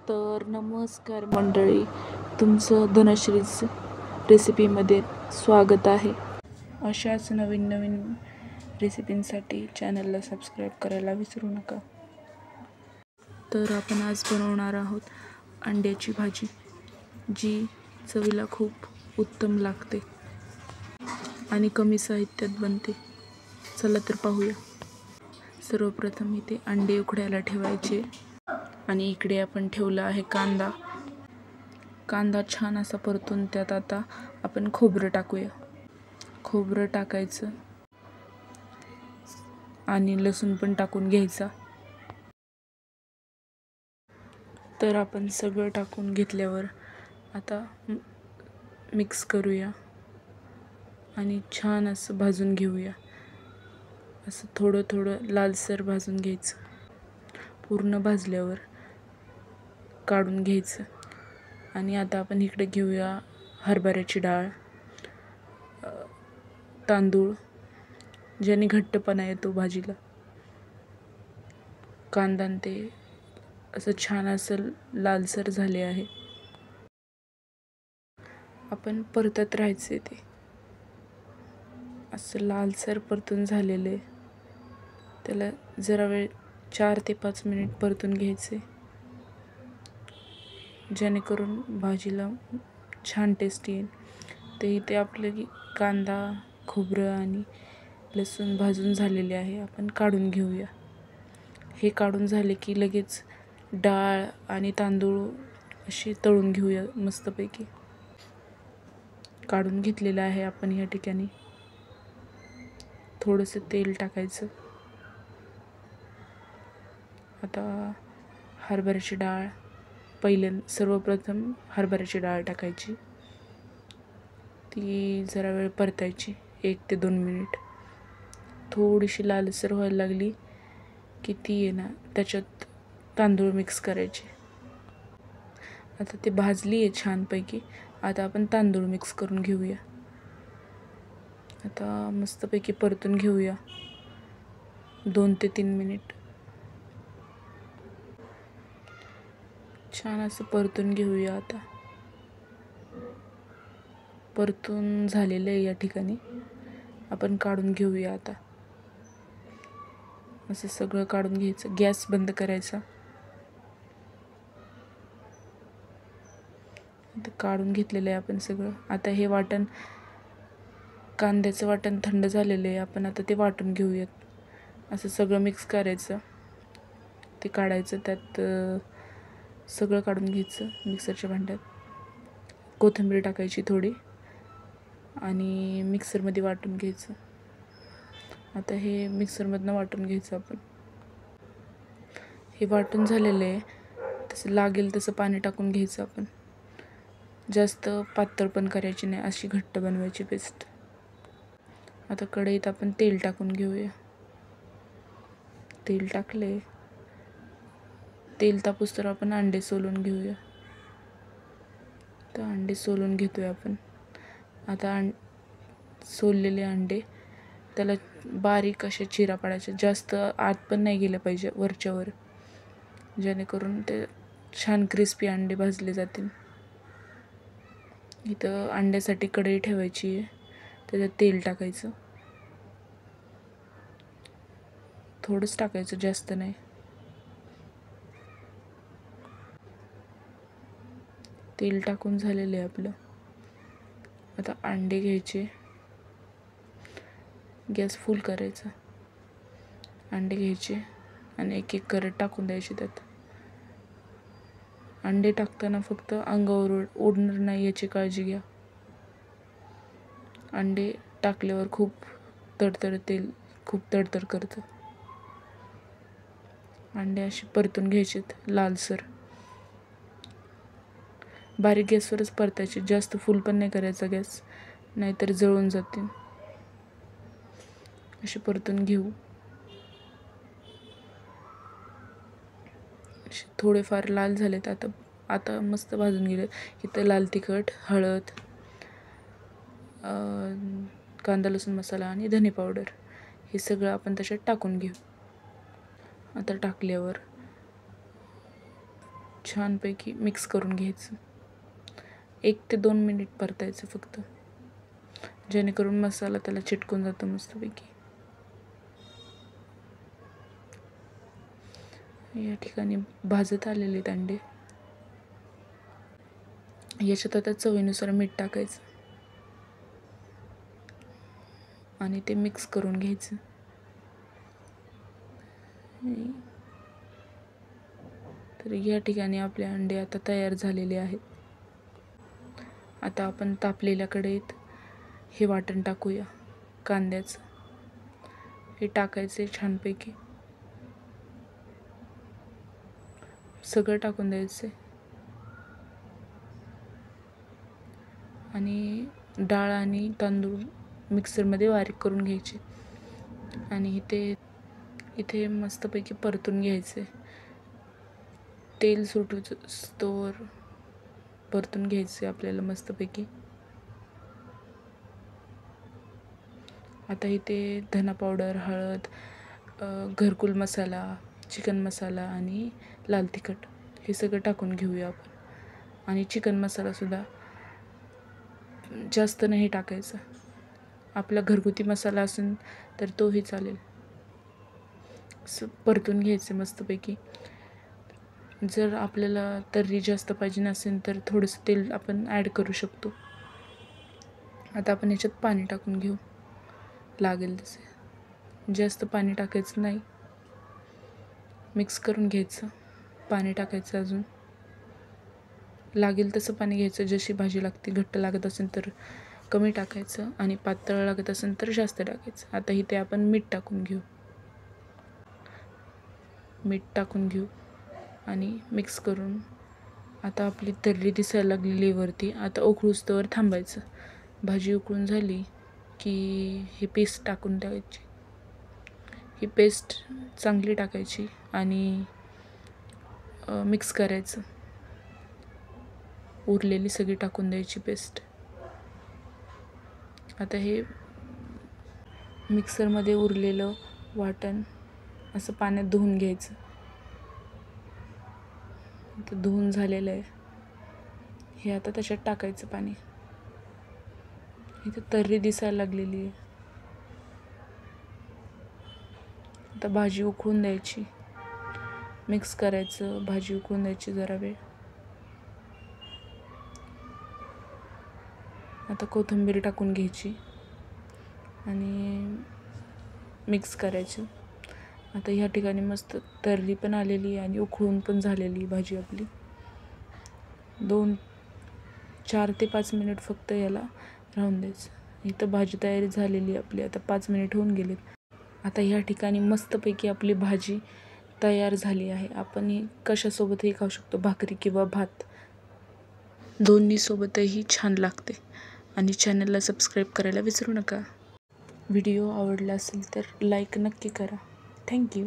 तर नमस्कार मंडळी, तुमचं धनश्रीज रेसिपीमध्ये स्वागत आहे. अशाच नवीन नवीन रेसिपींसाठी चॅनलला सबस्क्राईब करायला विसरू नका. तर आपण आज बनवणार आहोत अंड्याची भाजी, जी चवीला खूप उत्तम लागते आणि कमी साहित्यात बनते. चला तर पाहूया. सर्वप्रथम इथे अंडे उकडायला ठेवायचे आणि इकडे आपण ठेवला आहे कांदा छान असा परतून त्यात आता आपण खोबरं टाकूया. खोबरं टाकायचं आणि लसूण पण टाकून घ्यायचा. तर आपण सगळं टाकून घेतल्यावर आता मिक्स करूया आणि छान असं भाजून घेऊया. असं थोडं थोडं लालसर भाजून घ्यायचं. पूर्ण भाजल्यावर काढून घ्यायचं. आणि आता आपण इकडे घेऊया हरभऱ्याची डाळ, तांदूळ, ज्याने घट्टपणा येतो भाजीला. कांदा ते असं छान असं लालसर झाले आहे. आपण परतत राहायचे. ते असं लालसर परतून झालेले, त्याला जरा वेळ 4 ते 5 मिनिट परतून घ्यायचे, जेणेकरून भाजीला छान टेस्ट येईल. ते इथे आपलं कांदा, खोबरं आणि लसूण भाजून झालेले आहे. आपण काढून घेऊया. हे काढून झाले की लगेच डाळ आणि तांदूळ अशी तळून घेऊया मस्तपैकी. काढून घेतलेलं आहे आपण या ठिकाणी. थोडंसं तेल टाकायचं. आता हरभऱ्याची डाळ, सर्वप्रथम हरभऱ्याची डाळ टाकायची. ती जरा वेळ परतायची 1 ते 2 मिनिट. थोडीशी लालसर व्हायला लागली की ती आहे ना, त्याच्यात तांदूळ मिक्स करायचे. आता ते भाजली आहे छानपैकी. आता आपण तांदूळ मिक्स करून घेऊया. आता मस्तपैकी परतून घेऊया 2 ते 3 मिनिट. छान असं परतून घेऊया. आता परतून झालेलं आहे. या ठिकाणी आपण काढून घेऊया. आता असं सगळं काढून घ्यायचं. गॅस बंद करायचा. आता काढून घेतलेलं आहे आपण सगळं. आता हे वाटण, कांद्याचं वाटण थंड झालेलं आहे. आपण आता ते वाटून घेऊयात. असं सगळं मिक्स करायचं, ते काढायचं. त्यात सगळं काढून घ्यायचं मिक्सरच्या भांड्यात. कोथिंबीर टाकायची थोडी आणि मिक्सरमध्ये वाटून घ्यायचं. आता हे मिक्सरमधनं वाटून घ्यायचं आपण. हे वाटून झालेलं आहे. तसं लागेल तसं पाणी टाकून घ्यायचं आपण. जास्त पातळ पण करायची नाही, अशी घट्ट बनवायची पेस्ट. आता कढईत आपण तेल टाकून घेऊया. तेल टाकले. तेल तापूस तर आपण अंडे सोलून घेऊया. तर अंडे सोलून घेतोय आपण. आता सोललेले अंडे, त्याला बारीक असे चिरा पाडायचे. जास्त आत पण नाही गेलं पाहिजे, वरच्यावर, जेणेकरून ते छान क्रिस्पी अंडे भाजले जातील. इथं अंड्यासाठी कढई ठेवायची आहे. त्याच्यात तेल टाकायचं. थोडंच टाकायचं, जास्त नाही. तेल टाकून झालेलं आहे आपलं. आता अंडे घ्यायचे. गॅस फुल करायचा. अंडे घ्यायचे आणि एक एक करत टाकून द्यायचे त्यात. अंडे टाकताना फक्त अंगावर उडणार नाही याची काळजी घ्या. अंडे टाकल्यावर खूप तडतड करतं. अंडे असे परतून घ्यायचेत लालसर. बारीक गॅसवरच परतायचे. जास्त फुल पण नाही करायचा गॅस, नाहीतर जळून जातील. असे परतून घेऊ. थोडेफार लाल झालेत. आता मस्त भाजून गेले. इथं लाल तिखट, हळद, कांदा लसूण मसाला आणि धने पावडर, हे सगळं आपण त्याच्यात टाकून घेऊ. आता टाकल्यावर छानपैकी मिक्स करून घ्यायचं. 1 ते 2 मिनिट परतायचं फक्त, जेणेकरून मसाला त्याला चिटकून जातो मस्तपैकी. या ठिकाणी भाजत आलेले आहेत अंडे. याच्यात आता चवीनुसार मीठ टाकायचं आणि ते मिक्स करून घ्यायचं. तर या ठिकाणी आपले अंडे आता तयार झालेले आहेत. आता आपण तापलेल्या कढईत हे वाटण टाकूया कांद्याचं. हे टाकायचे छानपैकी, सगळं टाकून द्यायचं आणि डाळ आणि तांदूळ मिक्सरमध्ये बारीक करून घ्यायचे आणि इथे मस्तपैकी परतून घ्यायचे. तेल सुटूस्तोवर परतून घ्यायचे आपल्याला मस्तपैकी. आता इथे धना पावडर, हळद, घरकुल मसाला, चिकन मसाला आणि लाल तिखट हे सगळं टाकून घेऊया आपण. आणि चिकन मसालासुद्धा जास्त नाही टाकायचा. आपला घरगुती मसाला असेल तर तोही चालेल. परतून घ्यायचे मस्तपैकी. जर आपल्याला तर्री जास्त पाहिजे नसेल तर थोडंसं तेल आपण ॲड करू शकतो. आता आपण याच्यात पाणी टाकून घेऊ लागेल तसे. जास्त पाणी टाकायचं नाही, मिक्स करून घ्यायचं. पाणी टाकायचं अजून लागेल तसं पाणी घ्यायचं. जशी भाजी लागते, घट्ट लागत असेल तर कमी टाकायचं आणि पातळ लागत असेल तर जास्त टाकायचं. आता इथे आपण मीठ टाकून घेऊ आणि मिक्स करून आता आपली तर्री दिसायला लागलेली वरती. आता उकळूस्तवर थांबायचं. भाजी उकळून झाली की ही पेस्ट टाकून द्यायची. ही पेस्ट चांगली टाकायची आणि मिक्स करायचं. उरलेली सगळी टाकून द्यायची पेस्ट. आता हे मिक्सरमध्ये उरलेलं वाटण असं पाण्यात धुवून घ्यायचं. आता धुवून झालेलं आहे. हे आता त्याच्यात टाकायचं पाणी. इथे तर्री दिसायला लागलेली आहे. आता भाजी उकळून द्यायची, मिक्स करायचं. भाजी उकळून द्यायची जरा वेळ. आता कोथिंबीर टाकून घ्यायची आणि मिक्स करायचं. आता ह्या ठिकाणी मस्त तर्री पण आलेली आहे आणि उकळून पण झालेली भाजी आपली. 4 ते 5 मिनिट फक्त याला राहून द्यायचं. इथं भाजी तयारी झालेली आपली. आता 5 मिनिट होऊन गेलेत. आता ह्या ठिकाणी मस्तपैकी आपली भाजी तयार झाली आहे. आपण ही कशासोबतही खाऊ शकतो, भाकरी किंवा भात, दोन्ही सोबतही छान लागते. आणि चॅनलला सबस्क्राईब करायला विसरू नका. व्हिडिओ आवडला असेल तर लाईक नक्की करा. थँक्यू.